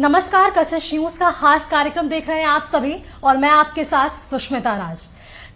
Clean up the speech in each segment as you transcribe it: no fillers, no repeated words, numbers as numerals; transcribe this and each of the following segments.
नमस्कार, कशिश न्यूज का खास कार्यक्रम देख रहे हैं आप सभी और मैं आपके साथ सुष्मिता राज।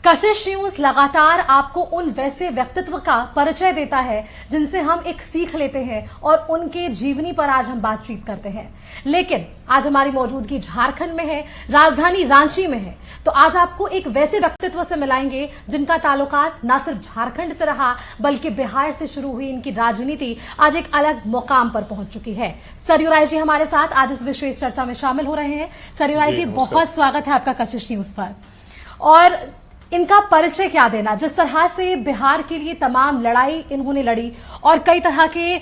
कशिश न्यूज लगातार आपको उन वैसे व्यक्तित्व का परिचय देता है जिनसे हम एक सीख लेते हैं और उनके जीवनी पर आज हम बातचीत करते हैं। लेकिन आज हमारी मौजूदगी झारखंड में है, राजधानी रांची में है, तो आज आपको एक वैसे व्यक्तित्व से मिलाएंगे जिनका ताल्लुकात न सिर्फ झारखंड से रहा बल्कि बिहार से शुरू हुई इनकी राजनीति आज एक अलग मुकाम पर पहुंच चुकी है। सरयू राय जी हमारे साथ आज इस विशेष चर्चा में शामिल हो रहे हैं। सरयू राय जी, बहुत स्वागत है आपका कशिश न्यूज पर। और इनका परिचय क्या देना, जिस तरह से बिहार के लिए तमाम लड़ाई इन्होंने लड़ी और कई तरह के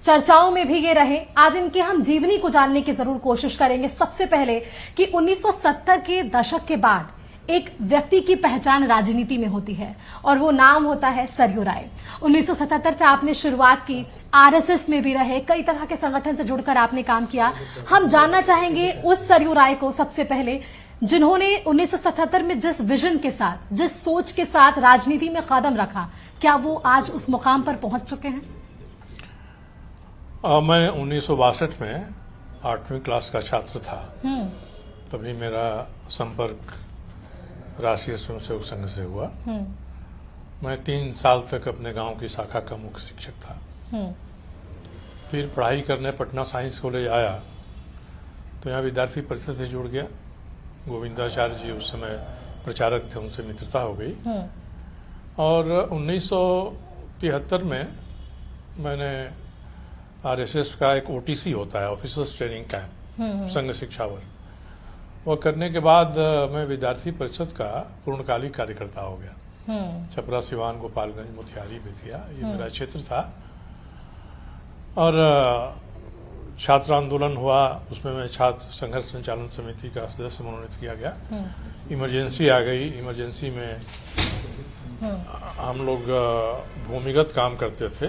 चर्चाओं में भी ये रहे, आज इनके हम जीवनी को जानने की जरूर कोशिश करेंगे। सबसे पहले कि 1970 के दशक के बाद एक व्यक्ति की पहचान राजनीति में होती है और वो नाम होता है सरयू राय। 1977 से आपने शुरुआत की, आरएसएस में भी रहे, कई तरह के संगठन से जुड़कर आपने काम किया। हम जानना चाहेंगे उस सरयू राय को सबसे पहले जिन्होंने 1977 में जिस विजन के साथ, जिस सोच के साथ राजनीति में कदम रखा, क्या वो आज उस मुकाम पर पहुंच चुके हैं? मैं 1962 में 8वीं क्लास का छात्र था। तभी मेरा संपर्क राष्ट्रीय स्वयंसेवक संघ से हुआ। मैं 3 साल तक अपने गांव की शाखा का मुख्य शिक्षक था। फिर पढ़ाई करने पटना साइंस कॉलेज आया तो यहाँ विद्यार्थी परिषद से जुड़ गया। गोविंदाचार्य जी उस समय प्रचारक थे, उनसे मित्रता हो गई। और 1973 में मैंने आरएसएस का एक ओटीसी होता है, ऑफिसर्स ट्रेनिंग कैंप, संघ शिक्षावर, वह करने के बाद मैं विद्यार्थी परिषद का पूर्णकालिक कार्यकर्ता हो गया। छपरा, सिवान, गोपालगंज, मोतिहारी, बेतिया, ये मेरा क्षेत्र था। और छात्र आंदोलन हुआ, उसमें मैं छात्र संघर्ष संचालन समिति का सदस्य मनोनीत किया गया। इमरजेंसी आ गई, इमरजेंसी में हम लोग भूमिगत काम करते थे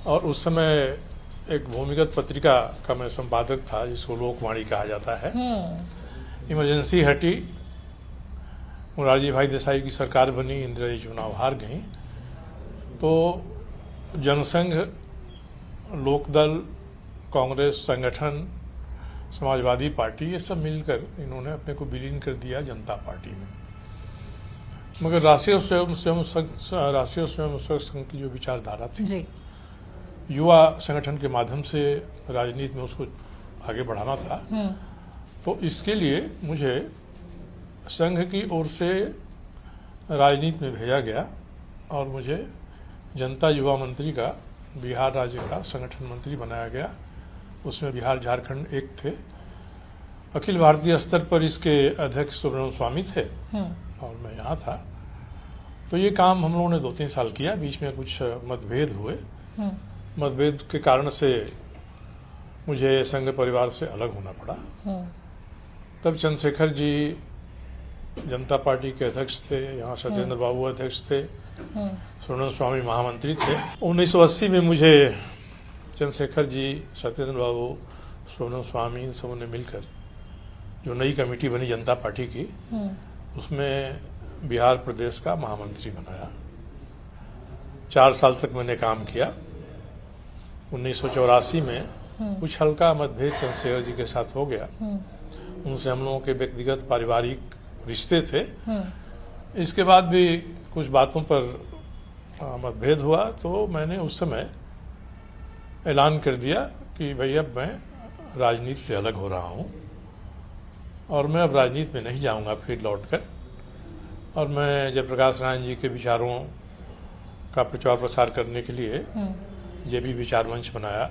और उस समय एक भूमिगत पत्रिका का मैं संपादक था जिसको लोकवाणी कहा जाता है। इमरजेंसी हटी, मोरारजी भाई देसाई की सरकार बनी, इंदिरा जी चुनाव हार गई, तो जनसंघ, लोकदल, कांग्रेस संगठन, समाजवादी पार्टी, ये सब मिलकर इन्होंने अपने को विलीन कर दिया जनता पार्टी में। मगर राष्ट्रीय स्वयंसेवक संघ की जो विचारधारा थी जी, युवा संगठन के माध्यम से राजनीति में उसको आगे बढ़ाना था, तो इसके लिए मुझे संघ की ओर से राजनीति में भेजा गया और मुझे जनता युवा मंत्री का, बिहार राज्य का संगठन मंत्री बनाया गया। उसमें बिहार झारखंड एक थे। अखिल भारतीय स्तर पर इसके अध्यक्ष सुब्रमण्यम स्वामी थे और मैं यहाँ था। तो ये काम हम लोगों ने 2-3 साल किया। बीच में कुछ मतभेद हुए। मतभेद के कारण से मुझे संघ परिवार से अलग होना पड़ा। तब चंद्रशेखर जी जनता पार्टी के अध्यक्ष थे, यहाँ सत्येंद्र बाबू अध्यक्ष थे, सुब्रमण्यम स्वामी महामंत्री थे। 1980 में मुझे चंद्रशेखर जी, सत्येंद्र बाबू, सुब्रमण्यम स्वामी, इन सबों ने मिलकर जो नई कमेटी बनी जनता पार्टी की, उसमें बिहार प्रदेश का महामंत्री बनाया। 4 साल तक मैंने काम किया। 1984 में कुछ हल्का मतभेद चंद्रशेखर जी के साथ हो गया। उनसे हम लोगों के व्यक्तिगत पारिवारिक रिश्ते थे। इसके बाद भी कुछ बातों पर मतभेद हुआ, तो मैंने उस समय ऐलान कर दिया कि भाई अब मैं राजनीति से अलग हो रहा हूं और मैं अब राजनीति में नहीं जाऊंगा फिर लौटकर। और मैं जयप्रकाश नारायण जी के विचारों का प्रचार प्रसार करने के लिए जेबी विचार मंच बनाया।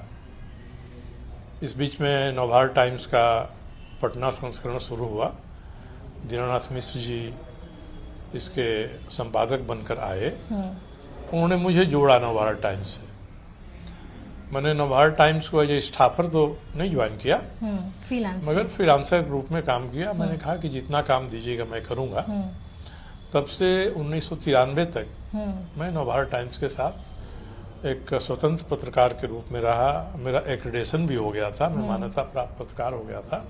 इस बीच में नवभारत टाइम्स का पटना संस्करण शुरू हुआ। दीनानाथ मिश्र जी इसके संपादक बनकर आए। उन्होंने मुझे जोड़ा नवभारत टाइम्स से। मैंने नवभारत टाइम्स को एज स्टाफर तो नहीं ज्वाइन किया, मगर फ्रीलांसर के रूप में काम किया। मैंने कहा कि जितना काम दीजिएगा मैं करूंगा। तब से 1993 तक मैं नवभारत टाइम्स के साथ एक स्वतंत्र पत्रकार के रूप में रहा। मेरा एक्रेडिटेशन भी हो गया था, मैं मान्यता प्राप्त पत्रकार हो गया था।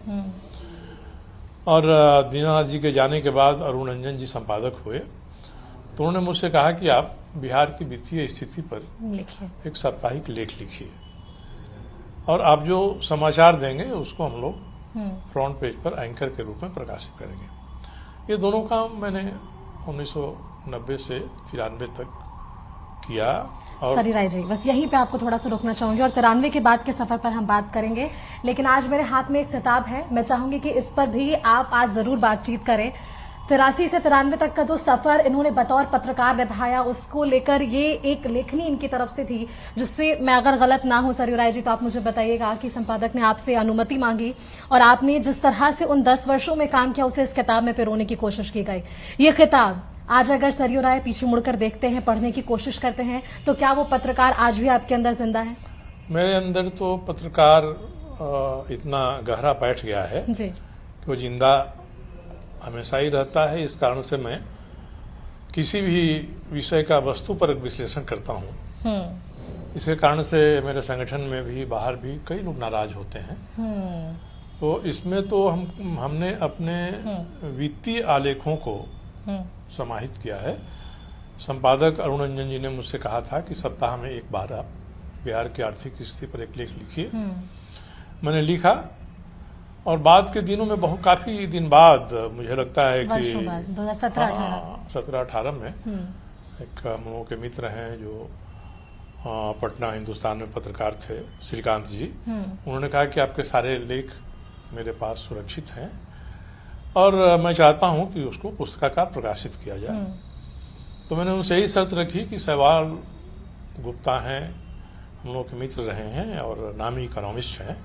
और दीनानाथ जी के जाने के बाद अरुण रंजन जी संपादक हुए, तो उन्होंने मुझसे कहा कि आप बिहार की वित्तीय स्थिति पर एक साप्ताहिक लेख लिखिए। और आप जो समाचार देंगे उसको हम लोग फ्रंट पेज पर एंकर के रूप में प्रकाशित करेंगे। ये दोनों काम मैंने 1990 से 93 तक किया। और सरी राय जी, बस यहीं पे आपको थोड़ा सा रोकना चाहूंगी और 93 के बाद के सफर पर हम बात करेंगे, लेकिन आज मेरे हाथ में एक किताब है, मैं चाहूंगी कि इस पर भी आप आज जरूर बातचीत करें। 83 से 93 तक का जो सफर इन्होंने बतौर पत्रकार निभाया, उसको लेकर ये एक लेखनी इनकी तरफ से थी, जिससे मैं अगर गलत ना हूं सरी राय जी तो आप मुझे बताइएगा कि संपादक ने आपसे अनुमति मांगी और आपने जिस तरह से उन 10 वर्षों में काम किया उसे इस किताब में पिरोने की कोशिश की गई। ये किताब आज अगर सरयू राय पीछे मुड़कर देखते हैं, पढ़ने की कोशिश करते हैं, तो क्या वो पत्रकार आज भी आपके अंदर जिंदा है? मेरे अंदर तो पत्रकार इतना गहरा बैठ गया है जी। कि वो जिंदा हमेशा ही रहता है। इस कारण से मैं किसी भी विषय का वस्तुपरक विश्लेषण करता हूँ। इसके कारण से मेरे संगठन में भी, बाहर भी कई लोग नाराज होते हैं। तो इसमें तो हमने अपने वित्तीय आलेखों को समाहित किया है। संपादक अरुण रंजन जी ने मुझसे कहा था कि सप्ताह में एक बार आप बिहार की आर्थिक स्थिति पर एक लेख लिखिए। मैंने लिखा और बाद के दिनों में बहुत काफी दिन बाद मुझे लगता है कि 2017-18 में एक हम लोगों के मित्र हैं जो पटना हिंदुस्तान में पत्रकार थे, श्रीकांत जी, उन्होंने कहा कि आपके सारे लेख मेरे पास सुरक्षित हैं और मैं चाहता हूं कि उसको पुस्तकाकार प्रकाशित किया जाए। तो मैंने उनसे यही शर्त रखी कि सहवाल गुप्ता हैं, हम लोग के मित्र रहे हैं और नामी इकोनॉमिस्ट हैं,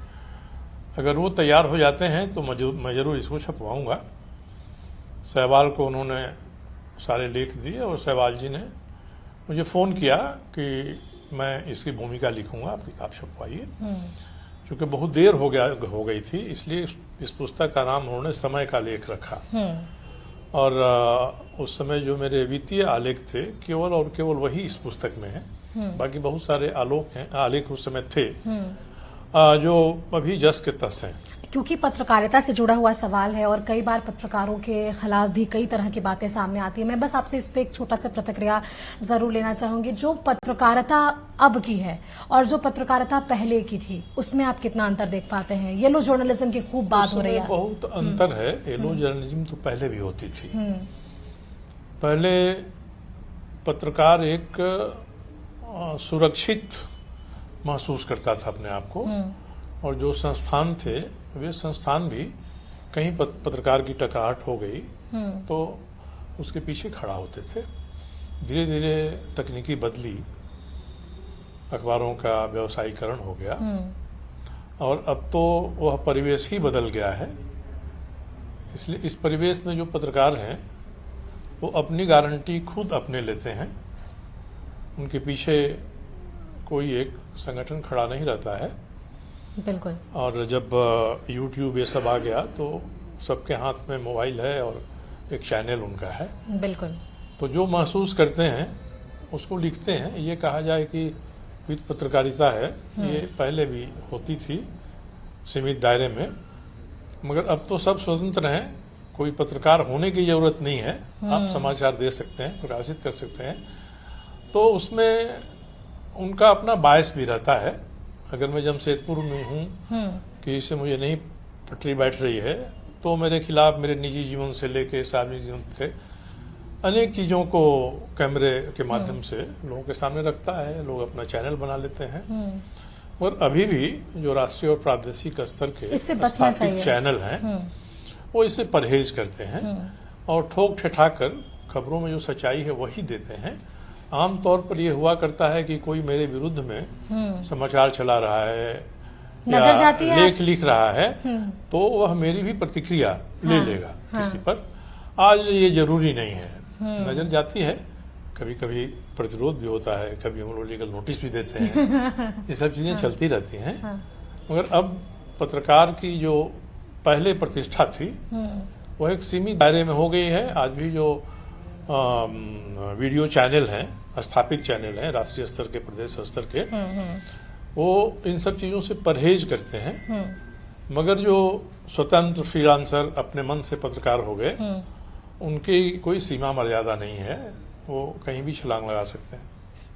अगर वो तैयार हो जाते हैं तो मैं जरूर इसको छपवाऊंगा। सहवाल को उन्होंने सारे लेख दिए और सहवाल जी ने मुझे फ़ोन किया कि मैं इसकी भूमिका लिखूंगा, आप किताब छपवाइए। क्योंकि बहुत देर हो गई थी, इसलिए इस पुस्तक का नाम उन्होंने समय का लेख रखा। और उस समय जो मेरे वित्तीय आलेख थे केवल और केवल वही इस पुस्तक में है। बाकी बहुत सारे आलेख उस समय थे जो अभी जस के तस हैं। क्योंकि पत्रकारिता से जुड़ा हुआ सवाल है और कई बार पत्रकारों के खिलाफ भी कई तरह की बातें सामने आती है। मैं बस आपसे इस पे एक छोटा सा प्रतिक्रिया जरूर लेना चाहूंगी। जो पत्रकारिता अब की है और जो पत्रकारिता पहले की थी, उसमें आप कितना अंतर देख पाते हैं? येलो जर्नलिज्म की खूब बात हो रही है। बहुत अंतर है। येलो जर्नलिज्म तो पहले भी होती थी। पहले पत्रकार एक सुरक्षित महसूस करता था अपने आप को, और जो संस्थान थे वे संस्थान भी कहीं पत्रकार की टकराहट हो गई तो उसके पीछे खड़ा होते थे। धीरे धीरे तकनीकी बदली, अखबारों का व्यवसायीकरण हो गया और अब तो वह परिवेश ही बदल गया है। इसलिए इस परिवेश में जो पत्रकार हैं वो अपनी गारंटी खुद अपने लेते हैं। उनके पीछे कोई एक संगठन खड़ा नहीं रहता है। बिल्कुल। और जब YouTube ये सब आ गया तो सबके हाथ में मोबाइल है और एक चैनल उनका है। बिल्कुल। तो जो महसूस करते हैं उसको लिखते हैं। ये कहा जाए कि वित्त पत्रकारिता है, ये पहले भी होती थी सीमित दायरे में, मगर अब तो सब स्वतंत्र हैं। कोई पत्रकार होने की जरूरत नहीं है, आप समाचार दे सकते हैं, प्रकाशित कर सकते हैं। तो उसमें उनका अपना बायस भी रहता है। अगर मैं जमशेदपुर में हूँ कि इससे मुझे नहीं पटरी बैठ रही है तो मेरे खिलाफ मेरे निजी जीवन से लेके सार्वजनिक जीवन के अनेक चीजों को कैमरे के माध्यम से लोगों के सामने रखता है। लोग अपना चैनल बना लेते हैं। और अभी भी जो राष्ट्रीय और प्रादेशिक स्तर के स्थापित चैनल हैं वो इससे परहेज करते हैं और ठोक ठिठा कर खबरों में जो सच्चाई है वही देते हैं। आमतौर पर यह हुआ करता है कि कोई मेरे विरुद्ध में समाचार चला रहा है नजर जाती है, लेख लिख रहा है तो वह मेरी भी प्रतिक्रिया ले लेगा किसी पर। आज ये जरूरी नहीं है, नजर जाती है, कभी कभी प्रतिरोध भी होता है, कभी हम लोग लीगल नोटिस भी देते हैं। ये सब चीजें चलती रहती हैं। मगर अब पत्रकार की जो पहले प्रतिष्ठा थी वह एक सीमित दायरे में हो गई है। आज भी जो वीडियो चैनल हैं, स्थापित चैनल हैं राष्ट्रीय स्तर के, प्रदेश स्तर के, वो इन सब चीजों से परहेज करते हैं। मगर जो स्वतंत्र फ्रीलांसर अपने मन से पत्रकार हो गए, उनकी कोई सीमा मर्यादा नहीं है, वो कहीं भी छलांग लगा सकते हैं।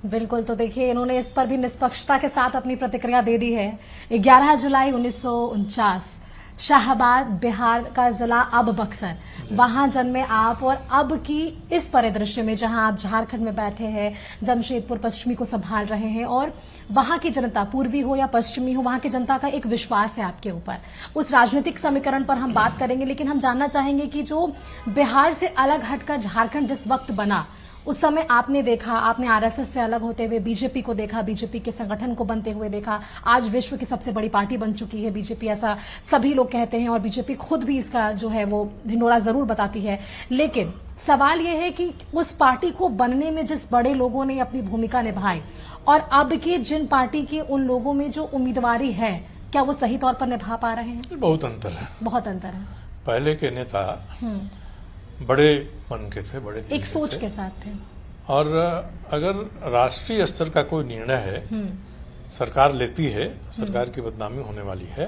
बिल्कुल। तो देखिए, इन्होंने इस पर भी निष्पक्षता के साथ अपनी प्रतिक्रिया दे दी है। 11 जुलाई 1949 शाहबाद बिहार का जिला अब बक्सर, वहां जन्मे आप, और अब की इस परिदृश्य में जहां आप झारखंड में बैठे हैं, जमशेदपुर पश्चिमी को संभाल रहे हैं, और वहां की जनता, पूर्वी हो या पश्चिमी हो, वहां की जनता का एक विश्वास है आपके ऊपर। उस राजनीतिक समीकरण पर हम बात करेंगे, लेकिन हम जानना चाहेंगे कि जो बिहार से अलग हटकर झारखंड जिस वक्त बना, उस समय आपने देखा, आपने आरएसएस से अलग होते हुए बीजेपी को देखा, बीजेपी के संगठन को बनते हुए देखा। आज विश्व की सबसे बड़ी पार्टी बन चुकी है बीजेपी, ऐसा सभी लोग कहते हैं, और बीजेपी खुद भी इसका जो है वो ढिंडोरा जरूर बताती है। लेकिन सवाल यह है कि उस पार्टी को बनने में जिस बड़े लोगों ने अपनी भूमिका निभाई, और अब के जिन पार्टी के उन लोगों में जो उम्मीदवारी है, क्या वो सही तौर पर निभा पा रहे हैं? बहुत अंतर है, बहुत अंतर है। पहले के नेता बड़े मन के थे, बड़े एक सोच के साथ थे, और अगर राष्ट्रीय स्तर का कोई निर्णय है, सरकार लेती है, सरकार की बदनामी होने वाली है,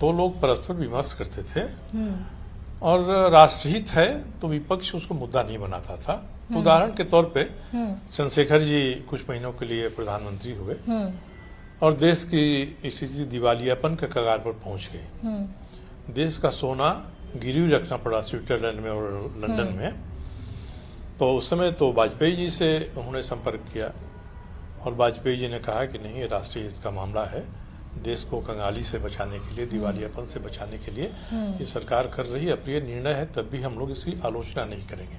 तो लोग परस्पर विमर्श करते थे, और राष्ट्रहित है तो विपक्ष उसको मुद्दा नहीं बनाता था। तो उदाहरण के तौर पे चंद्रशेखर जी कुछ महीनों के लिए प्रधानमंत्री हुए, और देश की स्थिति दिवालियापन के कगार पर पहुंच गई। देश का सोना गिरवी रखना पड़ा स्विट्जरलैंड में और लंदन में। तो उस समय तो वाजपेयी जी से उन्होंने संपर्क किया, और वाजपेयी जी ने कहा कि नहीं, ये राष्ट्रीय हित का मामला है, देश को कंगाली से बचाने के लिए, दिवालियापन से बचाने के लिए ये सरकार कर रही अप्रिय निर्णय है, तब भी हम लोग इसकी आलोचना नहीं करेंगे।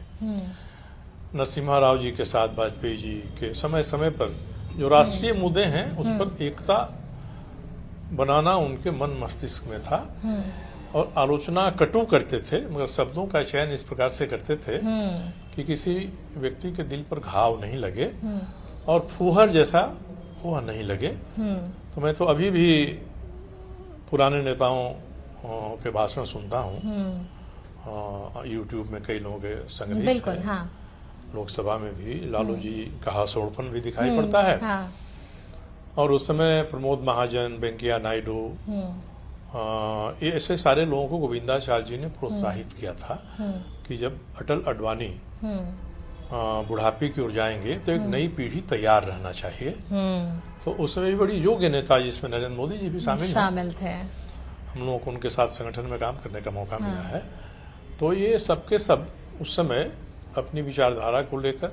नरसिम्हा राव जी के साथ वाजपेयी जी के समय समय पर जो राष्ट्रीय मुद्दे हैं उस पर एकता बनाना उनके मन मस्तिष्क में था, और आलोचना कटु करते थे, मगर शब्दों का चयन इस प्रकार से करते थे कि किसी व्यक्ति के दिल पर घाव नहीं लगे और फूहर जैसा फूहर नहीं लगे। तो मैं तो अभी भी पुराने नेताओं के भाषण सुनता हूँ, यूट्यूब में कई लोगों के संग्रह, बिल्कुल, हाँ। लोकसभा में भी लालू जी का हास्योड़पन भी दिखाई पड़ता है। हाँ। और उस समय प्रमोद महाजन, वेंकैया नायडू, ये ऐसे सारे लोगों को गोविंदाचार्य जी ने प्रोत्साहित किया था कि जब अटल अडवाणी बुढ़ापे की ओर जाएंगे तो एक नई पीढ़ी तैयार रहना चाहिए। तो उस समय भी बड़ी योग्य नेता, जिसमें नरेंद्र मोदी जी भी शामिल थे। हम लोगों को उनके साथ संगठन में काम करने का मौका मिला है। तो ये सबके सब उस समय अपनी विचारधारा को लेकर,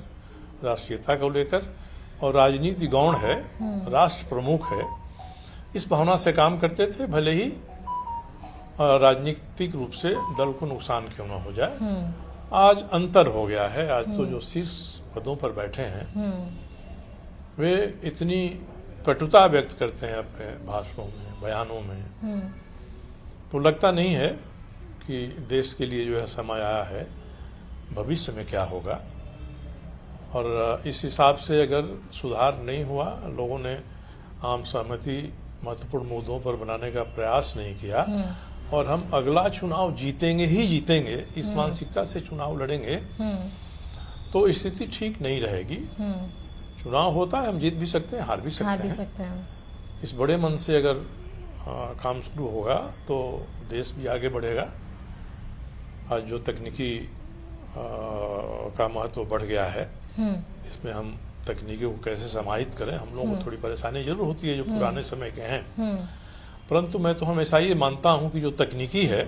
राष्ट्रीयता को लेकर, और राजनीति गौण है, राष्ट्र प्रमुख है, इस भावना से काम करते थे, भले ही राजनीतिक रूप से दल को नुकसान क्यों न हो जाए। आज अंतर हो गया है। आज तो जो शीर्ष पदों पर बैठे हैं वे इतनी कटुता व्यक्त करते हैं अपने भाषणों में, बयानों में, तो लगता नहीं है कि देश के लिए जो है समय आया है, भविष्य में क्या होगा। और इस हिसाब से अगर सुधार नहीं हुआ, लोगों ने आम सहमति महत्वपूर्ण मुद्दों पर बनाने का प्रयास नहीं किया, और हम अगला चुनाव जीतेंगे ही जीतेंगे, इस मानसिकता से चुनाव लड़ेंगे, तो स्थिति ठीक नहीं रहेगी। चुनाव होता है, हम जीत भी सकते हैं, हार भी सकते हैं। इस बड़े मन से अगर काम शुरू होगा तो देश भी आगे बढ़ेगा। आज जो तकनीकी का महत्व बढ़ गया है, इसमें हम तकनीकी को कैसे समाहित करें, हम लोगों को थोड़ी परेशानी जरूर होती है जो पुराने समय के हैं, परंतु मैं तो हमेशा ये मानता हूं कि जो तकनीकी है,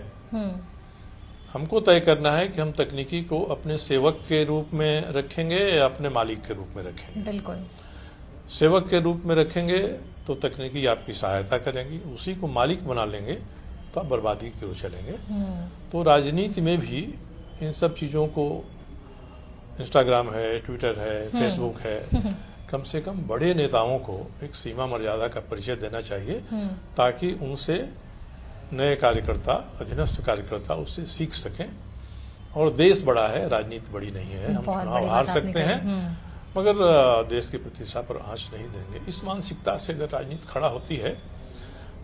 हमको तय करना है कि हम तकनीकी को अपने सेवक के रूप में रखेंगे या अपने मालिक के रूप में रखेंगे। बिल्कुल। सेवक के रूप में रखेंगे तो तकनीकी आपकी सहायता करेंगी, उसी को मालिक बना लेंगे तो आप बर्बादी की ओर चलेंगे। तो राजनीति में भी इन सब चीजों को, इंस्टाग्राम है, ट्विटर है, फेसबुक है, कम से कम बड़े नेताओं को एक सीमा मर्यादा का परिचय देना चाहिए, ताकि उनसे नए कार्यकर्ता, अधीनस्थ कार्यकर्ता उससे सीख सकें। और देश बड़ा है, राजनीति बड़ी नहीं है। हम चुनाव हार सकते हैं मगर देश की प्रतिष्ठा पर आंच नहीं देंगे। इस मानसिकता से अगर राजनीति खड़ा होती है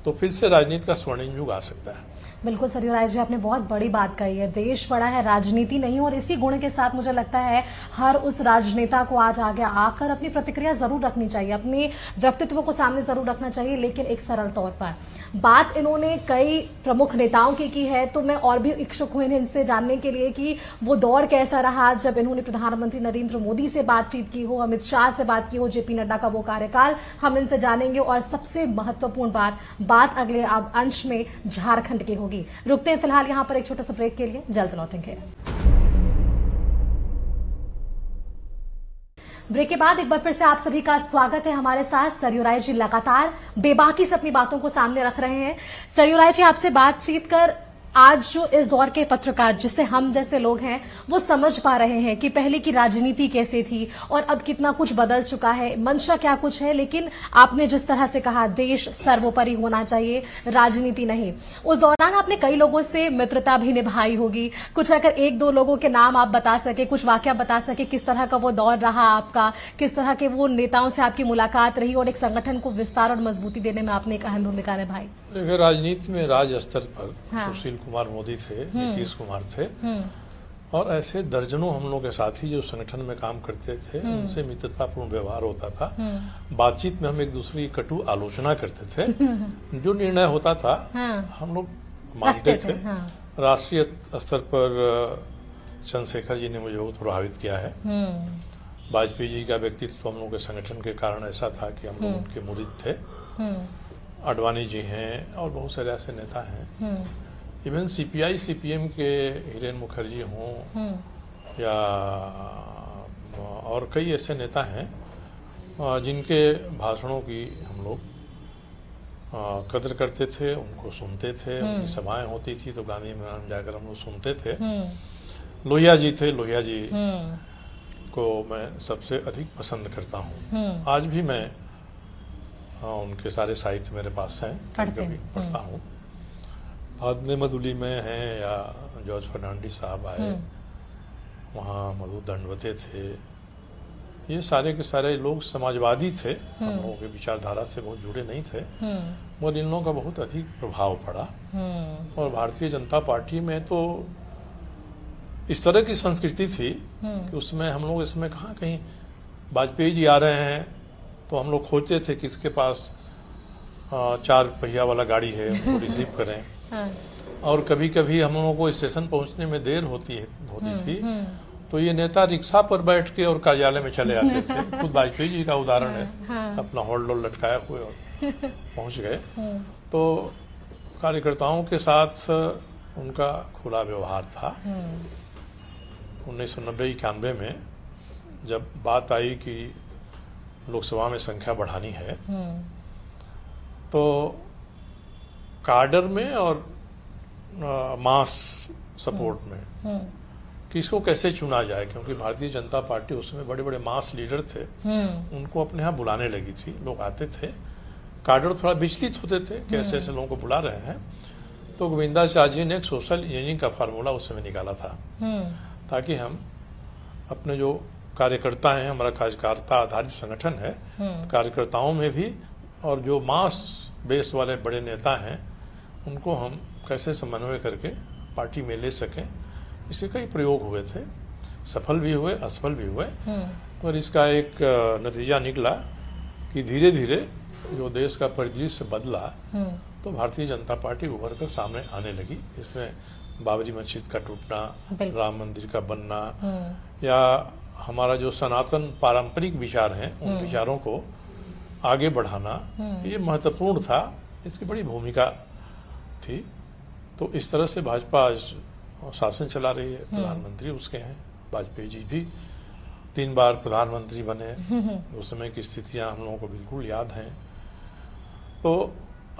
तो फिर से राजनीति का स्वर्णिम युग आ सकता है। बिल्कुल सरयू राय जी, आपने बहुत बड़ी बात कही है। देश बड़ा है, राजनीति नहीं। और इसी गुण के साथ मुझे लगता है हर उस राजनेता को आज आगे आकर अपनी प्रतिक्रिया जरूर रखनी चाहिए, अपने व्यक्तित्व को सामने जरूर रखना चाहिए, लेकिन एक सरल तौर पर। बात इन्होंने कई प्रमुख नेताओं की है, तो मैं और भी इच्छुक हूं इनसे जानने के लिए कि वो दौर कैसा रहा जब इन्होंने प्रधानमंत्री नरेंद्र मोदी से बातचीत की हो, अमित शाह से बात की हो, जेपी नड्डा का वो कार्यकाल हम इनसे जानेंगे। और सबसे महत्वपूर्ण बात अगले अब अंश में झारखंड की होगी। रुकते हैं फिलहाल यहां पर एक छोटा सा ब्रेक के लिए, जल्द लौटेंगे। ब्रेक के बाद एक बार फिर से आप सभी का स्वागत है। हमारे साथ सरयू राय जी लगातार बेबाकी से अपनी बातों को सामने रख रहे हैं। सरयू राय जी, आपसे बातचीत कर आज जो इस दौर के पत्रकार, जिससे हम जैसे लोग हैं, वो समझ पा रहे हैं कि पहले की राजनीति कैसी थी और अब कितना कुछ बदल चुका है, मंशा क्या कुछ है। लेकिन आपने जिस तरह से कहा देश सर्वोपरि होना चाहिए, राजनीति नहीं। उस दौरान आपने कई लोगों से मित्रता भी निभाई होगी। कुछ अगर एक दो लोगों के नाम आप बता सके, कुछ वाकया बता सके, किस तरह का वो दौर रहा आपका, किस तरह के वो नेताओं से आपकी मुलाकात रही और एक संगठन को विस्तार और मजबूती देने में आपने एक अहम भूमिका निभाई। देखिए, राजनीति में राज स्तर पर सुशील कुमार मोदी थे, नीतीश कुमार थे, और ऐसे दर्जनों हम लोग के साथी जो संगठन में काम करते थे, उनसे मित्रतापूर्ण व्यवहार होता था। बातचीत में हम एक दूसरे की कटु आलोचना करते थे। जो निर्णय होता था हम लोग मानते थे। राष्ट्रीय स्तर पर चंद्रशेखर जी ने मुझे बहुत प्रभावित किया है। वाजपेयी जी का व्यक्तित्व हम लोग के संगठन के कारण ऐसा था कि हम लोग उनके मुरीद थे। आडवाणी जी हैं और बहुत सारे ऐसे नेता हैं। इवन सीपीआई सीपीएम के हिरेन मुखर्जी हों या और कई ऐसे नेता हैं जिनके भाषणों की हम लोग कदर करते थे, उनको सुनते थे। उनकी सभाएं होती थी तो गांधी मैदान जाकर हम लोग सुनते थे। लोहिया जी थे, लोहिया जी को मैं सबसे अधिक पसंद करता हूँ। आज भी मैं उनके सारे साहित्य मेरे पास हैं, कभी पढ़ता हूँ। बाद में मधुली में हैं या जॉर्ज फर्नांडिस साहब आए, वहाँ मधु दंडवते थे। ये सारे के सारे लोग समाजवादी थे, हम लोगों के विचारधारा से बहुत जुड़े नहीं थे, मगर इन लोगों का बहुत अधिक प्रभाव पड़ा। और भारतीय जनता पार्टी में तो इस तरह की संस्कृति थी कि उसमें हम लोग इसमें कहाँ कहीं वाजपेयी जी आ रहे हैं तो हम लोग खोजते थे किसके पास 4 पहिया वाला गाड़ी है, उनको रिसीव करें। और कभी कभी हम लोगों को स्टेशन पहुंचने में देर होती थी तो ये नेता रिक्शा पर बैठ के और कार्यालय में चले आते थे। खुद वाजपेयी जी का उदाहरण है, अपना होल्ड लटकाया हुए और पहुंच गए। तो कार्यकर्ताओं के साथ उनका खुला व्यवहार था। 1990-91 में जब बात आई कि लोकसभा में संख्या बढ़ानी है तो काडर में और मास सपोर्ट में किसको कैसे चुना जाए, क्योंकि भारतीय जनता पार्टी उसमें बड़े बड़े मास लीडर थे, उनको अपने यहाँ बुलाने लगी थी। लोग आते थे, काडर थोड़ा विचलित होते थे कि ऐसे ऐसे लोगों को बुला रहे हैं। तो गोविंदाचार्य जी ने एक सोशल इंजीनियरिंग का फार्मूला उस समय निकाला था ताकि हम अपने जो कार्यकर्ता हैं, हमारा कार्यकर्ता आधारित संगठन है, कार्यकर्ताओं में भी और जो मास बेस वाले बड़े नेता हैं उनको हम कैसे समन्वय करके पार्टी में ले सकें। इसके कई प्रयोग हुए थे, सफल भी हुए, असफल भी हुए। और इसका एक नतीजा निकला कि धीरे धीरे जो देश का परिदृश्य बदला तो भारतीय जनता पार्टी उभर कर सामने आने लगी। इसमें बाबरी मस्जिद का टूटना, राम मंदिर का बनना या हमारा जो सनातन पारंपरिक विचार हैं उन विचारों को आगे बढ़ाना, ये महत्वपूर्ण था। इसकी बड़ी भूमिका थी। तो इस तरह से भाजपा आज शासन चला रही है। प्रधानमंत्री उसके हैं, वाजपेयी जी भी 3 बार प्रधानमंत्री बने। उस समय की स्थितियां हम लोगों को बिल्कुल याद हैं। तो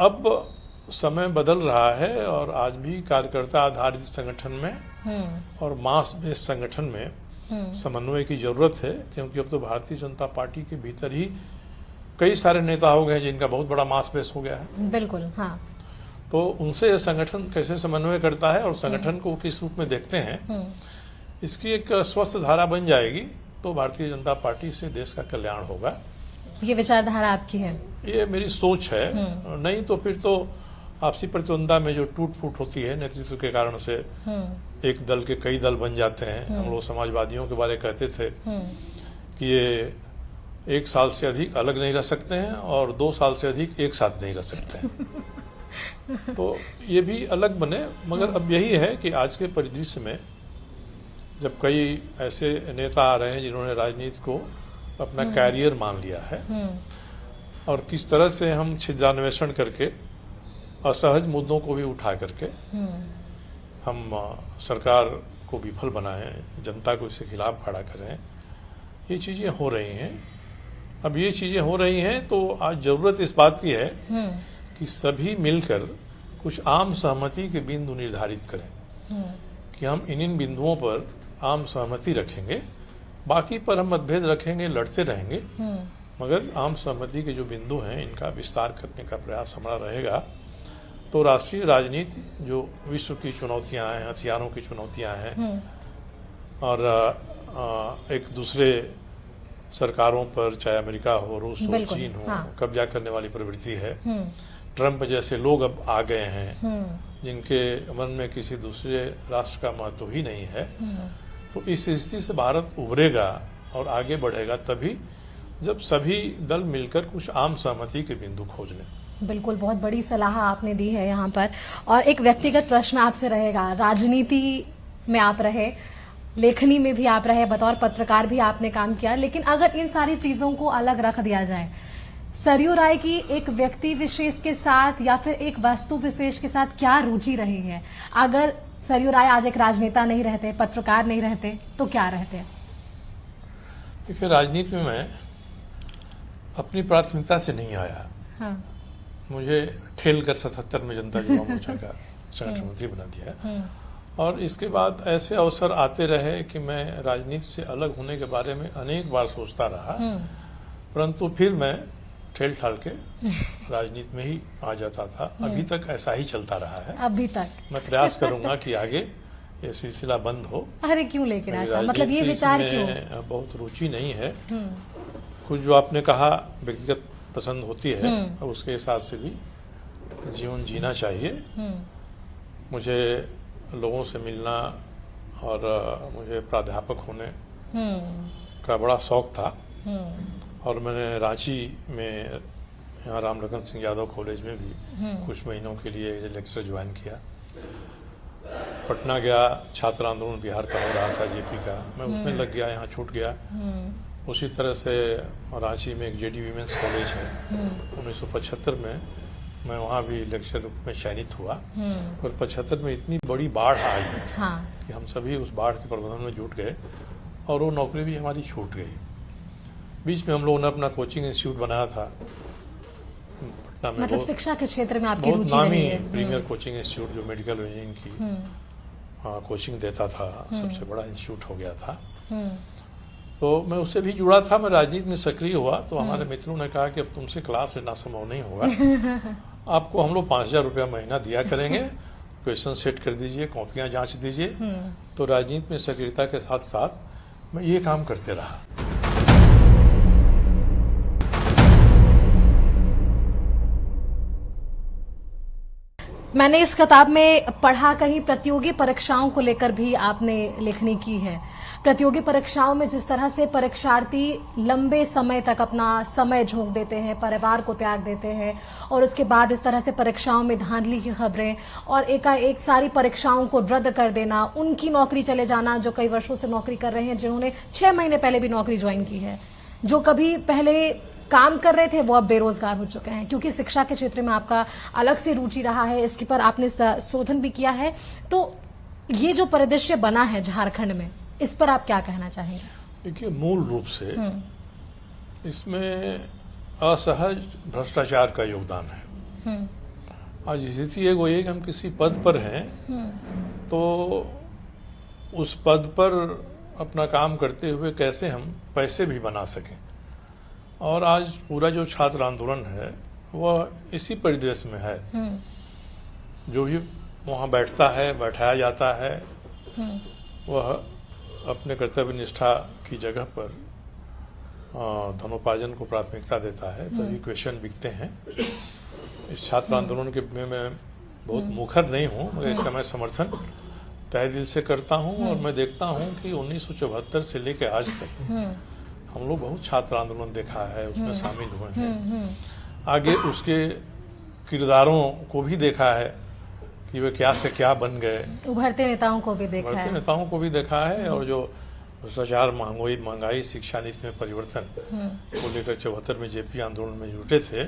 अब समय बदल रहा है और आज भी कार्यकर्ता आधारित संगठन में और मास बेस्ड संगठन में समन्वय की जरूरत है, क्योंकि अब तो भारतीय जनता पार्टी के भीतर ही कई सारे नेता हो गए जिनका बहुत बड़ा मास बेस हो गया है। बिल्कुल, हाँ। तो उनसे संगठन कैसे समन्वय करता है और संगठन को किस रूप में देखते हैं, इसकी एक स्वस्थ धारा बन जाएगी तो भारतीय जनता पार्टी से देश का कल्याण होगा। ये विचारधारा आपकी है? ये मेरी सोच है। नहीं तो फिर तो आपसी प्रतिद्वंदा में जो टूट फूट होती है नेतृत्व के कारण से, एक दल के कई दल बन जाते हैं। हम लोग समाजवादियों के बारे कहते थे कि ये 1 साल से अधिक अलग नहीं रह सकते हैं और 2 साल से अधिक एक साथ नहीं रह सकते हैं। तो ये भी अलग बने, मगर अब यही है कि आज के परिदृश्य में जब कई ऐसे नेता आ रहे हैं जिन्होंने राजनीति को अपना कैरियर मान लिया है, और किस तरह से हम छिद्रान्वेषण करके असहज मुद्दों को भी उठा करके हम सरकार को विफल बनाएं, जनता को इसके खिलाफ खड़ा करें, ये चीजें हो रही हैं। अब ये चीजें हो रही हैं तो आज जरूरत इस बात की है कि सभी मिलकर कुछ आम सहमति के बिंदु निर्धारित करें कि हम इन बिंदुओं पर आम सहमति रखेंगे, बाकी पर हम मतभेद रखेंगे, लड़ते रहेंगे, मगर आम सहमति के जो बिंदु हैं इनका विस्तार करने का प्रयास हमारा रहेगा। तो राष्ट्रीय राजनीति जो विश्व की चुनौतियां हैं, हथियारों की चुनौतियां हैं, और एक दूसरे सरकारों पर, चाहे अमेरिका हो, रूस हो, चीन हो, कब्जा करने वाली प्रवृत्ति है। ट्रंप जैसे लोग अब आ गए हैं जिनके मन में किसी दूसरे राष्ट्र का महत्व ही नहीं है। तो इस स्थिति से भारत उभरेगा और आगे बढ़ेगा तभी जब सभी दल मिलकर कुछ आम सहमति के बिंदु खोज लें। बिल्कुल, बहुत बड़ी सलाह आपने दी है यहाँ पर। और एक व्यक्तिगत प्रश्न आपसे रहेगा, राजनीति में आप रहे, लेखनी में भी आप रहे, बतौर पत्रकार भी आपने काम किया, लेकिन अगर इन सारी चीजों को अलग रख दिया जाए, सरयू राय की एक व्यक्ति विशेष के साथ या फिर एक वस्तु विशेष के साथ क्या रुचि रही है? अगर सरयू राय आज एक राजनेता नहीं रहते, पत्रकार नहीं रहते, तो क्या रहते? देखिए, राजनीति में मैं अपनी प्राथमिकता से नहीं आया। हाँ। मुझे ठेल कर 77 में जनता युवा मोर्चा का संगठन मंत्री बना दिया, और इसके बाद ऐसे अवसर आते रहे कि मैं राजनीति से अलग होने के बारे में अनेक बार सोचता रहा, परंतु फिर मैं ठेल ठाल के राजनीति में ही आ जाता था। अभी तक ऐसा ही चलता रहा है। अभी तक मैं प्रयास करूंगा कि आगे ये सिलसिला बंद हो। अरे क्यों लेकर ऐसा, मतलब ये विचार क्यों? बहुत रुचि नहीं है। कुछ जो आपने कहा व्यक्तिगत पसंद होती है, और उसके हिसाब से भी जीवन जीना चाहिए। मुझे लोगों से मिलना और मुझे प्राध्यापक होने का बड़ा शौक था, और मैंने रांची में यहाँ राम लखन सिंह यादव कॉलेज में भी कुछ महीनों के लिए लेक्चर ज्वाइन किया। पटना गया, छात्र आंदोलन बिहार का हो रहा था, जेपी का, मैं उसमें लग गया, यहाँ छूट गया। उसी तरह से रांची में एक जेडी वीमेंस कॉलेज है, 1975 में मैं वहाँ भी लेक्चर रूप में चयनित हुआ। और 75 में इतनी बड़ी बाढ़ आई कि हम सभी उस बाढ़ के प्रबंधन में जुट गए, और वो नौकरी भी हमारी छूट गई। बीच में हम लोगों ने अपना कोचिंग इंस्टीट्यूट बनाया था पटना में, मतलब शिक्षा के क्षेत्र में आपकी रुचि रही है। प्रीमियर कोचिंग इंस्टीट्यूट जो मेडिकल इंजीनियरिंग की कोचिंग देता था, सबसे बड़ा इंस्टीट्यूट हो गया था। तो मैं उससे भी जुड़ा था। मैं राजनीति में सक्रिय हुआ तो हमारे मित्रों ने कहा कि अब तुमसे क्लास लेना संभव नहीं होगा, आपको हम लोग 5,000 रुपया महीना दिया करेंगे, क्वेश्चन सेट कर दीजिए, कॉपियां जांच दीजिए। तो राजनीति में सक्रियता के साथ साथ मैं ये काम करते रहा। मैंने इस किताब में पढ़ा, कहीं प्रतियोगी परीक्षाओं को लेकर भी आपने लेखनी की है। प्रतियोगी परीक्षाओं में जिस तरह से परीक्षार्थी लंबे समय तक अपना समय झोंक देते हैं, परिवार को त्याग देते हैं, और उसके बाद इस तरह से परीक्षाओं में धांधली की खबरें, और एकाएक सारी परीक्षाओं को रद्द कर देना, उनकी नौकरी चले जाना जो कई वर्षों से नौकरी कर रहे हैं, जिन्होंने 6 महीने पहले भी नौकरी ज्वाइन की है, जो कभी पहले काम कर रहे थे वो अब बेरोजगार हो चुके हैं। क्योंकि शिक्षा के क्षेत्र में आपका अलग से रुचि रहा है, इसके पर आपने शोधन भी किया है, तो ये जो परिदृश्य बना है झारखंड में, इस पर आप क्या कहना चाहेंगे? देखिए, मूल रूप से इसमें असहज भ्रष्टाचार का योगदान है। आज स्थिति एक वो है कि हम किसी पद पर हैं तो उस पद पर अपना काम करते हुए कैसे हम पैसे भी बना सकें, और आज पूरा जो छात्र आंदोलन है वह इसी परिदृश्य में है। जो भी वहाँ बैठता है, बैठाया जाता है, वह अपने कर्तव्य निष्ठा की जगह पर धनोपार्जन को प्राथमिकता देता है तभी क्वेश्चन बिकते हैं। इस छात्र आंदोलन के में मैं बहुत मुखर नहीं हूँ, मगर इसका मैं समर्थन तहे दिल से करता हूँ। और मैं देखता हूँ कि 1974 से लेकर आज तक हम लोग बहुत छात्र आंदोलन देखा है, उसमें शामिल हुए हैं। आगे उसके किरदारों को भी देखा है कि वे क्या से क्या बन गए, उभरते नेताओं को भी देखा है। उभरते नेताओं को भी देखा है। और जो भ्रष्टाचार, महंगाई, शिक्षा नीति में परिवर्तन को लेकर 74 में जेपी आंदोलन में जुटे थे,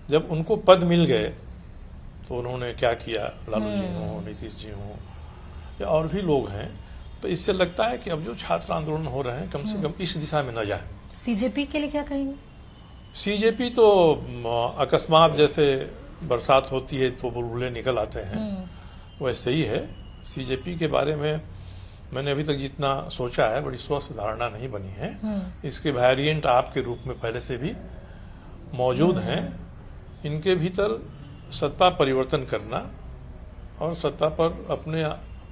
जब उनको पद मिल गए तो उन्होंने क्या किया, लालू जी हों, नीतीश जी हों या और भी लोग हैं। तो इससे लगता है कि अब जो छात्र आंदोलन हो रहे हैं कम से कम इस दिशा में न जाए। सीजेपी के लिए क्या कहेंगे? सीजेपी तो अकस्मात जैसे बरसात होती है तो बुलबुले निकल आते हैं, वैसे ही है। सीजेपी के बारे में मैंने अभी तक जितना सोचा है बड़ी स्वस्थ धारणा नहीं बनी है। इसके वेरिएंट आपके रूप में पहले से भी मौजूद हैं। इनके भीतर सत्ता परिवर्तन करना और सत्ता पर अपने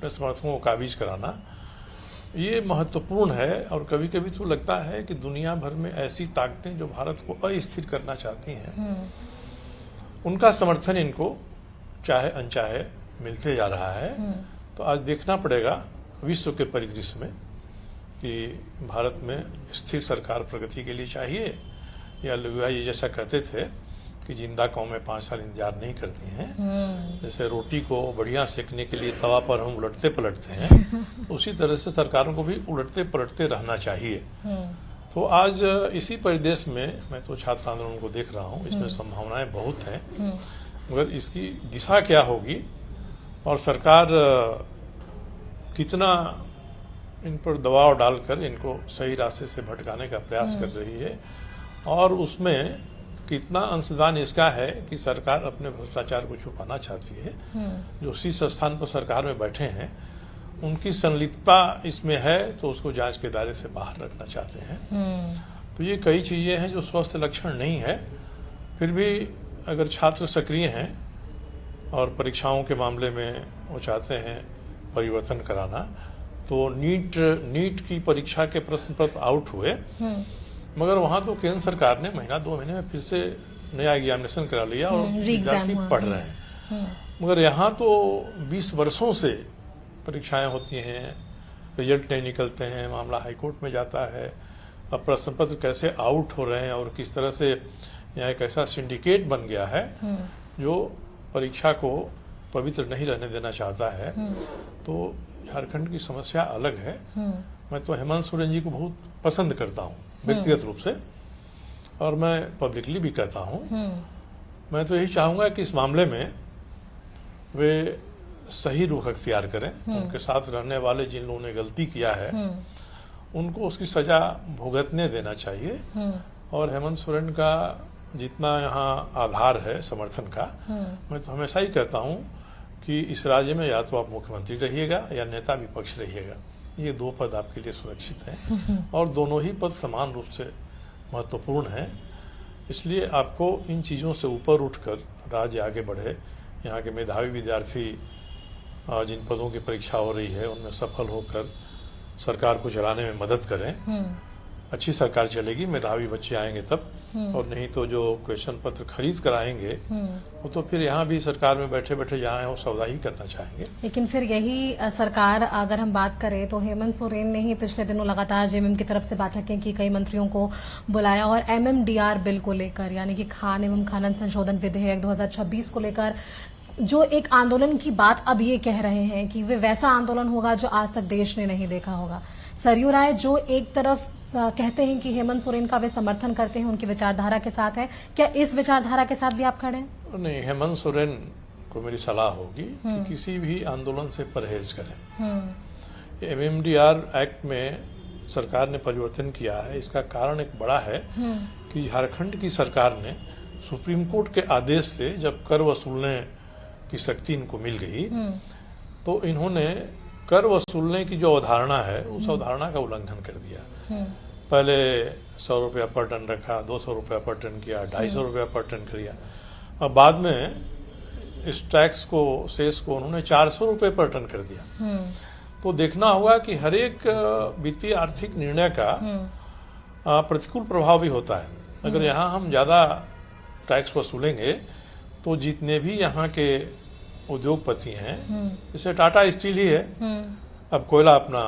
समर्थकों को काबिज कराना ये महत्वपूर्ण है। और कभी कभी तो लगता है कि दुनिया भर में ऐसी ताकतें जो भारत को अस्थिर करना चाहती हैं, उनका समर्थन इनको चाहे अनचाहे मिलते जा रहा है। तो आज देखना पड़ेगा विश्व के परिदृश्य में कि भारत में स्थिर सरकार प्रगति के लिए चाहिए, या लोहिया जी जैसा कहते थे कि जिंदा कौमें 5 साल इंतजार नहीं करती हैं। जैसे रोटी को बढ़िया सेकने के लिए तवा पर हम उलटते पलटते हैं, उसी तरह से सरकारों को भी उलटते पलटते रहना चाहिए। तो आज इसी परिदेश में मैं तो छात्र आंदोलन को देख रहा हूँ, इसमें संभावनाएं बहुत हैं, मगर इसकी दिशा क्या होगी और सरकार कितना इन पर दबाव डालकर इनको सही रास्ते से भटकाने का प्रयास कर रही है, और उसमें कितना अंशदान इसका है कि सरकार अपने भ्रष्टाचार को छुपाना चाहती है। जो शीर्ष स्थान पर सरकार में बैठे हैं उनकी संलिप्तता इसमें है, तो उसको जांच के दायरे से बाहर रखना चाहते हैं। तो ये कई चीजें हैं जो स्वस्थ लक्षण नहीं है। फिर भी अगर छात्र सक्रिय हैं और परीक्षाओं के मामले में वो चाहते हैं परिवर्तन कराना, तो नीट की परीक्षा के प्रश्न पत्र आउट हुए, मगर वहां तो केंद्र सरकार ने महीना 2 महीने में फिर से नया एग्जामिनेशन करा लिया और विद्यार्थी पढ़ रहे हैं। मगर यहाँ तो 20 वर्षों से परीक्षाएं होती हैं, रिजल्ट नहीं निकलते हैं, मामला हाईकोर्ट में जाता है। अब प्रश्न पत्र कैसे आउट हो रहे हैं और किस तरह से यहाँ एक ऐसा सिंडिकेट बन गया है जो परीक्षा को पवित्र नहीं रहने देना चाहता है। तो झारखंड की समस्या अलग है। मैं तो हेमंत सोरेन जी को बहुत पसंद करता हूँ व्यक्तिगत रूप से, और मैं पब्लिकली भी कहता हूँ। मैं तो यही चाहूंगा कि इस मामले में वे सही रुख अख्तियार करें। उनके साथ रहने वाले जिन लोगों ने गलती किया है उनको उसकी सजा भुगतने देना चाहिए। और हेमंत सोरेन का जितना यहाँ आधार है समर्थन का, मैं तो हमेशा ही कहता हूँ कि इस राज्य में या तो आप मुख्यमंत्री रहिएगा या नेता विपक्ष रहिएगा, ये 2 पद आपके लिए सुरक्षित हैं और दोनों ही पद समान रूप से महत्वपूर्ण हैं। इसलिए आपको इन चीज़ों से ऊपर उठकर राज्य आगे बढ़े। यहाँ के मेधावी विद्यार्थी जिन पदों की परीक्षा हो रही है उनमें सफल होकर सरकार को चलाने में मदद करें। अच्छी सरकार चलेगी, मेधावी बच्चे आएंगे तब, और नहीं तो जो क्वेश्चन पत्र खरीद कर आएंगे वो तो फिर यहाँ भी सरकार में बैठे बैठे जहाँ है वो सौदा ही करना चाहेंगे। लेकिन फिर यही सरकार, अगर हम बात करें तो हेमंत सोरेन ने ही पिछले दिनों लगातार जेएमएम की तरफ से बैठकें की, कई मंत्रियों को बुलाया और एमएमडीआर बिल को लेकर, यानी कि खान एवं खानन संशोधन विधेयक 2026 को लेकर जो एक आंदोलन की बात अब ये कह रहे हैं कि वे वैसा आंदोलन होगा जो आज तक देश ने नहीं देखा होगा। सरयू राय जो एक तरफ कहते हैं कि हेमंत सोरेन का वे समर्थन करते हैं, उनकी विचारधारा के साथ है, क्या इस विचारधारा के साथ भी आप खड़े हैं? नहीं, हेमंत सोरेन को मेरी सलाह होगी कि किसी भी आंदोलन से परहेज करें। एमएमडीआर एक्ट में सरकार ने परिवर्तन किया है, इसका कारण एक बड़ा है कि झारखंड की सरकार ने सुप्रीम कोर्ट के आदेश से जब कर वसूलने की शक्ति इनको मिल गई तो इन्होंने कर वसूलने की जो अवधारणा है उस अवधारणा का उल्लंघन कर दिया। पहले 100 रुपया पर टन रखा, 200 रुपया पर टन किया, 250 रुपया पर टन किया, और बाद में इस टैक्स को, सेस को उन्होंने 400 रुपये पर टन कर दिया। तो देखना होगा कि हर एक वित्तीय आर्थिक निर्णय का प्रतिकूल प्रभाव भी होता है। अगर यहाँ हम ज़्यादा टैक्स वसूलेंगे तो जितने भी यहाँ के उद्योगपति हैं, जैसे टाटा स्टील ही है, अब कोयला अपना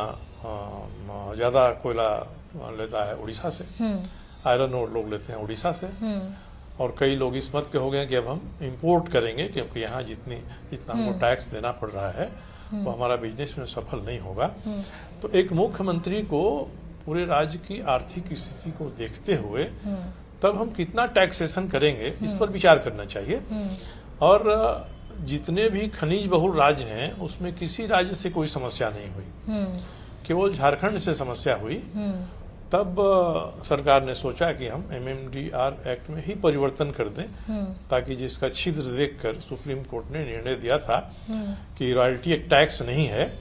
ज़्यादा कोयला लेता है उड़ीसा से, आयरन ओर लोग लेते हैं उड़ीसा से, और कई लोग इस मत के हो गए कि अब हम इंपोर्ट करेंगे क्योंकि यहाँ जितना हमको टैक्स देना पड़ रहा है वो हमारा बिजनेस में सफल नहीं होगा। तो एक मुख्यमंत्री को पूरे राज्य की आर्थिक स्थिति को देखते हुए तब हम कितना टैक्सेशन करेंगे इस पर विचार करना चाहिए। और जितने भी खनिज बहुल राज्य हैं उसमें किसी राज्य से कोई समस्या नहीं हुई, केवल झारखंड से समस्या हुई। तब सरकार ने सोचा कि हम एमएमडीआर एक्ट में ही परिवर्तन कर दें, ताकि जिसका छिद्र देखकर सुप्रीम कोर्ट ने निर्णय दिया था कि रॉयल्टी एक टैक्स नहीं है,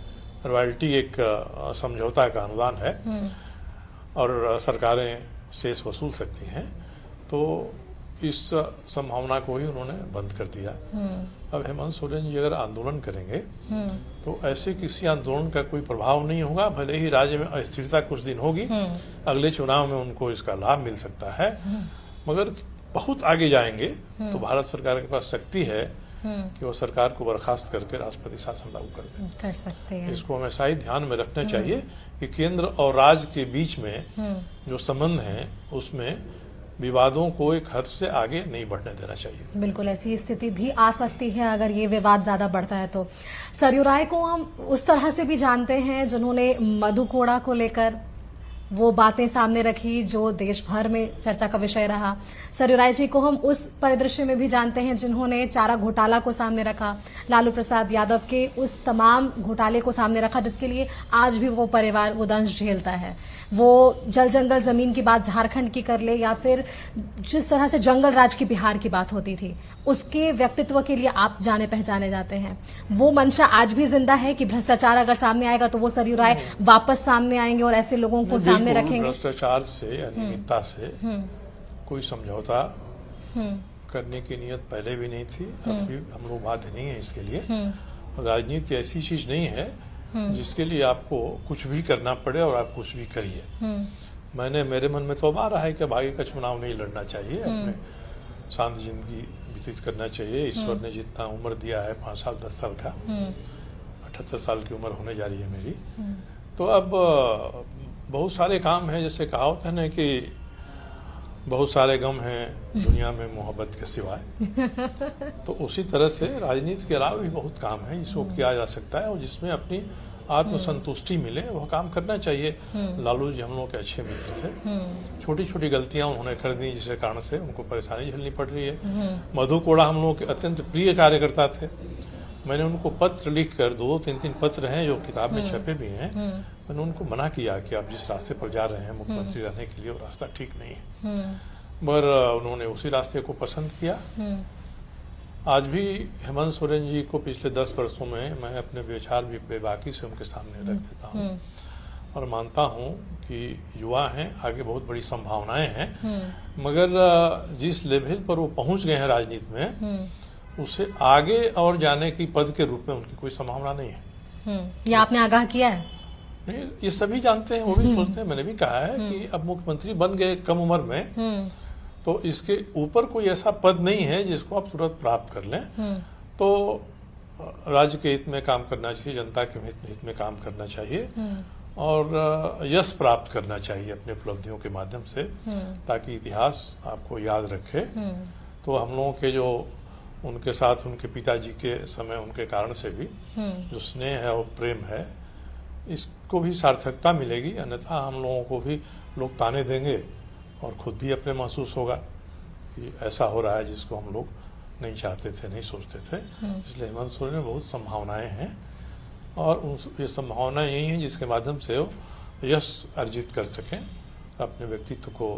रॉयल्टी एक समझौता का अनुदान है और सरकारें शेष वसूल सकती हैं। तो इस संभावना को ही उन्होंने बंद कर दिया। अब हेमंत सोरेन जी अगर आंदोलन करेंगे तो ऐसे किसी आंदोलन का कोई प्रभाव नहीं होगा। भले ही राज्य में अस्थिरता कुछ दिन होगी, अगले चुनाव में उनको इसका लाभ मिल सकता है, मगर बहुत आगे जाएंगे तो भारत सरकार के पास शक्ति है कि वो सरकार को बर्खास्त करके राष्ट्रपति शासन लागू कर सकते हैं। इसको हमेशा ही ध्यान में रखना चाहिए कि केंद्र और राज्य के बीच में जो संबंध है उसमें विवादों को एक हद से आगे नहीं बढ़ने देना चाहिए। बिल्कुल ऐसी स्थिति भी आ सकती है अगर ये विवाद ज्यादा बढ़ता है तो। सरयू राय को हम उस तरह से भी जानते हैं जिन्होंने मधु कोड़ा को लेकर वो बातें सामने रखी जो देश भर में चर्चा का विषय रहा। सरयू राय जी को हम उस परिदृश्य में भी जानते हैं जिन्होंने चारा घोटाला को सामने रखा, लालू प्रसाद यादव के उस तमाम घोटाले को सामने रखा जिसके लिए आज भी वो परिवार वो दंश झेलता है। वो जल जंगल जमीन की बात झारखंड की कर ले या फिर जिस तरह से जंगल राज की बिहार की बात होती थी, उसके व्यक्तित्व के लिए आप जाने पहचाने जाते हैं। वो मंशा आज भी जिंदा है कि भ्रष्टाचार अगर सामने आएगा तो वो सरयू राय वापस सामने आएंगे और ऐसे लोगों को सामने रखेंगे। भ्रष्टाचार से, अनियमितता से कोई समझौता करने की नियत पहले भी नहीं थी, अब भी हम लोग बाध्य नहीं है इसके लिए। राजनीति ऐसी चीज नहीं है जिसके लिए आपको कुछ भी करना पड़े और आप कुछ भी करिए। मेरे मन में तो अब आ रहा है कि अब आगे का चुनाव नहीं लड़ना चाहिए, अपने शांत जिंदगी व्यतीत करना चाहिए। ईश्वर ने जितना उम्र दिया है 5 साल 10 साल का, 78 साल की उम्र होने जा रही है मेरी, तो अब बहुत सारे काम हैं। जैसे कहावत है ना कि बहुत सारे गम हैं दुनिया में मोहब्बत के सिवाय, तो उसी तरह से राजनीति के अलावा भी बहुत काम है जिसको किया जा सकता है और जिसमें अपनी आत्मसंतुष्टि मिले वह काम करना चाहिए। लालू जी हम लोग के अच्छे मित्र थे, छोटी छोटी गलतियां उन्होंने कर दी जिसके कारण से उनको परेशानी झेलनी पड़ रही है। मधु कोड़ा हम लोग के अत्यंत प्रिय कार्यकर्ता थे। मैंने उनको पत्र लिखकर 2-3 पत्र हैं जो किताब में छपे भी हैं, मैंने उनको मना किया कि आप जिस रास्ते पर जा रहे हैं मुख्यमंत्री रहने के लिए वो रास्ता ठीक नहीं है, मगर उन्होंने उसी रास्ते को पसंद किया। आज भी हेमंत सोरेन जी को पिछले 10 वर्षों में मैं अपने विचार भी बेबाकी से उनके सामने रख देता हूँ और मानता हूँ कि युवा हैं, आगे बहुत बड़ी संभावनाएं हैं, मगर जिस लेवल पर वो पहुंच गए हैं राजनीति में उससे आगे और जाने की पद के रूप में उनकी कोई संभावना नहीं है। ये आपने आगाह किया है? नहीं, ये सभी जानते हैं, वो भी सोचते हैं। मैंने भी कहा है कि अब मुख्यमंत्री बन गए कम उम्र में, तो इसके ऊपर कोई ऐसा पद नहीं है जिसको आप तुरंत प्राप्त कर लें। तो राज्य के हित में काम करना चाहिए, जनता के हित में काम करना चाहिए और यश प्राप्त करना चाहिए अपने उपलब्धियों के माध्यम से, ताकि इतिहास आपको याद रखे। तो हम लोगों के जो उनके साथ उनके पिताजी के समय उनके कारण से भी जो स्नेह है और प्रेम है, इसको भी सार्थकता मिलेगी। अन्यथा हम लोगों को भी लोग ताने देंगे और खुद भी अपने महसूस होगा कि ऐसा हो रहा है जिसको हम लोग नहीं चाहते थे, नहीं सोचते थे। इसलिए हेमंत सोरेन में बहुत संभावनाएं हैं और ये संभावनाएं यही हैं जिसके माध्यम से वो यश अर्जित कर सकें, अपने व्यक्तित्व को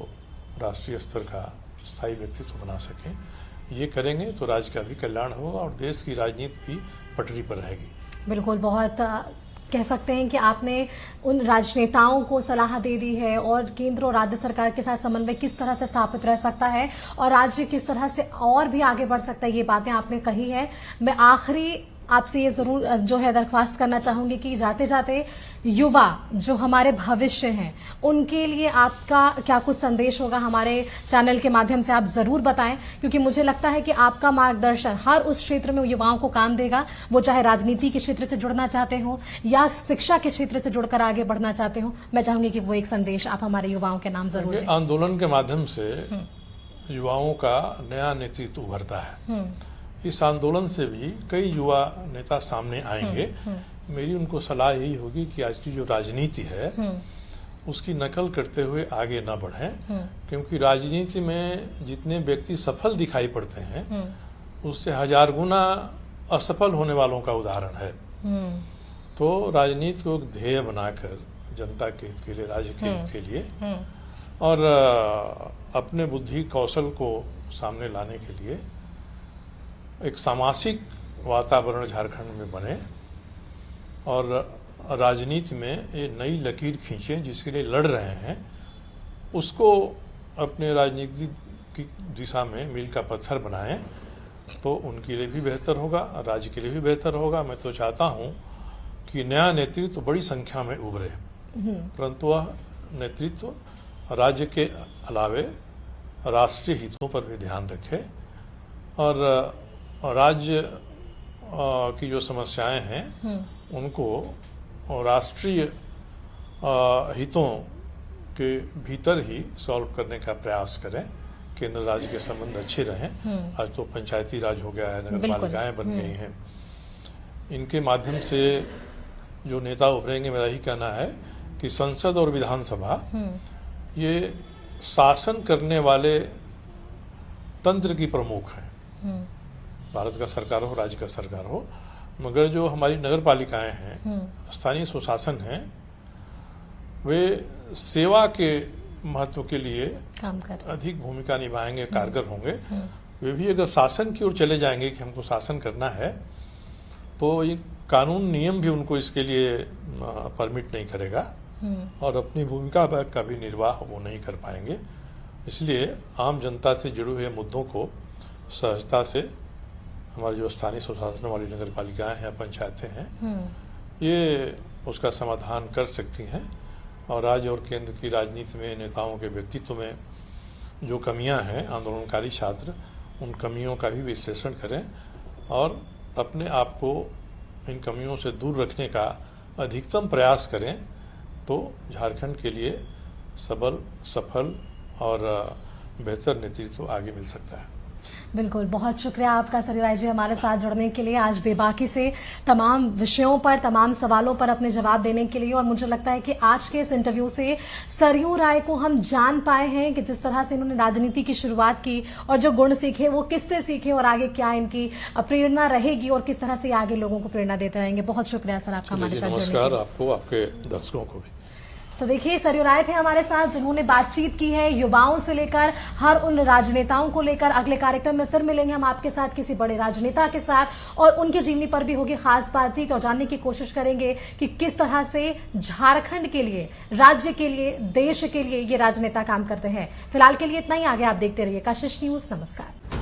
राष्ट्रीय स्तर का स्थायी व्यक्तित्व बना सकें। ये करेंगे तो राज्य का भी कल्याण होगा और देश की राजनीति भी पटरी पर रहेगी। बिल्कुल, बहुत कह सकते हैं कि आपने उन राजनेताओं को सलाह दे दी है और केंद्र और राज्य सरकार के साथ समन्वय किस तरह से स्थापित रह सकता है और राज्य किस तरह से और भी आगे बढ़ सकता है, ये बातें आपने कही है। मैं आखिरी आपसे ये जरूर जो है दरख्वास्त करना चाहूंगी कि जाते जाते युवा जो हमारे भविष्य हैं उनके लिए आपका क्या कुछ संदेश होगा, हमारे चैनल के माध्यम से आप जरूर बताएं, क्योंकि मुझे लगता है कि आपका मार्गदर्शन हर उस क्षेत्र में युवाओं को काम देगा, वो चाहे राजनीति के क्षेत्र से जुड़ना चाहते हो या शिक्षा के क्षेत्र से जुड़कर आगे बढ़ना चाहते हो। मैं चाहूंगी कि वो एक संदेश आप हमारे युवाओं के नाम जरूर दें। आंदोलन के माध्यम से युवाओं का नया नेतृत्व उभरता है। इस आंदोलन से भी कई युवा नेता सामने आएंगे। मेरी उनको सलाह यही होगी कि आज की जो राजनीति है उसकी नकल करते हुए आगे न बढ़ें, क्योंकि राजनीति में जितने व्यक्ति सफल दिखाई पड़ते हैं उससे 1000 गुना असफल होने वालों का उदाहरण है। तो राजनीति को एक ध्येय बनाकर जनता के हित के लिए, राज्य के हित के लिए और अपने बुद्धि कौशल को सामने लाने के लिए एक सामाजिक वातावरण झारखंड में बने और राजनीति में ये नई लकीर खींचे जिसके लिए लड़ रहे हैं, उसको अपने राजनीति की दिशा में मील का पत्थर बनाएं तो उनके लिए भी बेहतर होगा, राज्य के लिए भी बेहतर होगा। मैं तो चाहता हूं कि नया नेतृत्व बड़ी संख्या में उभरे, परंतु वह नेतृत्व राज्य के अलावे राष्ट्रीय हितों पर भी ध्यान रखे और राज्य की जो समस्याएं हैं उनको राष्ट्रीय हितों के भीतर ही सॉल्व करने का प्रयास करें। केंद्र राज्य के संबंध अच्छे रहें। आज तो पंचायती राज हो गया है, नगर पालिकाएं बन गई हैं। इनके माध्यम से जो नेता उभरेंगे, मेरा ही कहना है कि संसद और विधानसभा ये शासन करने वाले तंत्र की प्रमुख है। भारत का सरकार हो, राज्य का सरकार हो, मगर जो हमारी नगर पालिकाएं हैं, स्थानीय सुशासन हैं, वे सेवा के महत्व के लिए काम कर अधिक भूमिका निभाएंगे, कारगर होंगे। वे भी अगर शासन की ओर चले जाएंगे कि हमको शासन करना है, तो ये कानून नियम भी उनको इसके लिए परमिट नहीं करेगा और अपनी भूमिका का भी निर्वाह वो नहीं कर पाएंगे। इसलिए आम जनता से जुड़े हुए मुद्दों को सहजता से हमारी जो स्थानीय स्वशासन वाली नगर पालिकाएं हैं, पंचायतें हैं, ये उसका समाधान कर सकती हैं और राज्य और केंद्र की राजनीति में नेताओं के व्यक्तित्व में जो कमियां हैं, आंदोलनकारी छात्र उन कमियों का भी विश्लेषण करें और अपने आप को इन कमियों से दूर रखने का अधिकतम प्रयास करें, तो झारखंड के लिए सबल, सफल और बेहतर नेतृत्व आगे मिल सकता है। बिल्कुल, बहुत शुक्रिया आपका सरयू राय जी हमारे साथ जुड़ने के लिए, आज बेबाकी से तमाम विषयों पर, तमाम सवालों पर अपने जवाब देने के लिए। और मुझे लगता है कि आज के इस इंटरव्यू से सरयू राय को हम जान पाए हैं कि जिस तरह से इन्होंने राजनीति की शुरुआत की और जो गुण सीखे वो किससे सीखे और आगे क्या इनकी प्रेरणा रहेगी और किस तरह से आगे लोगों को प्रेरणा देते रहेंगे। बहुत शुक्रिया सर आपका हमारे साथ जुड़ने के लिए। नमस्कार आपको, आपके दर्शकों को भी। तो देखिए, सरयू राय थे हमारे साथ जिन्होंने बातचीत की है युवाओं से लेकर हर उन राजनेताओं को लेकर। अगले कार्यक्रम में फिर मिलेंगे हम आपके साथ किसी बड़े राजनेता के साथ और उनके जीवनी पर भी होगी खास बातचीत और जानने की कोशिश करेंगे कि किस तरह से झारखंड के लिए, राज्य के लिए, देश के लिए ये राजनेता काम करते हैं। फिलहाल के लिए इतना ही, आगे आप देखते रहिए कशिश न्यूज। नमस्कार।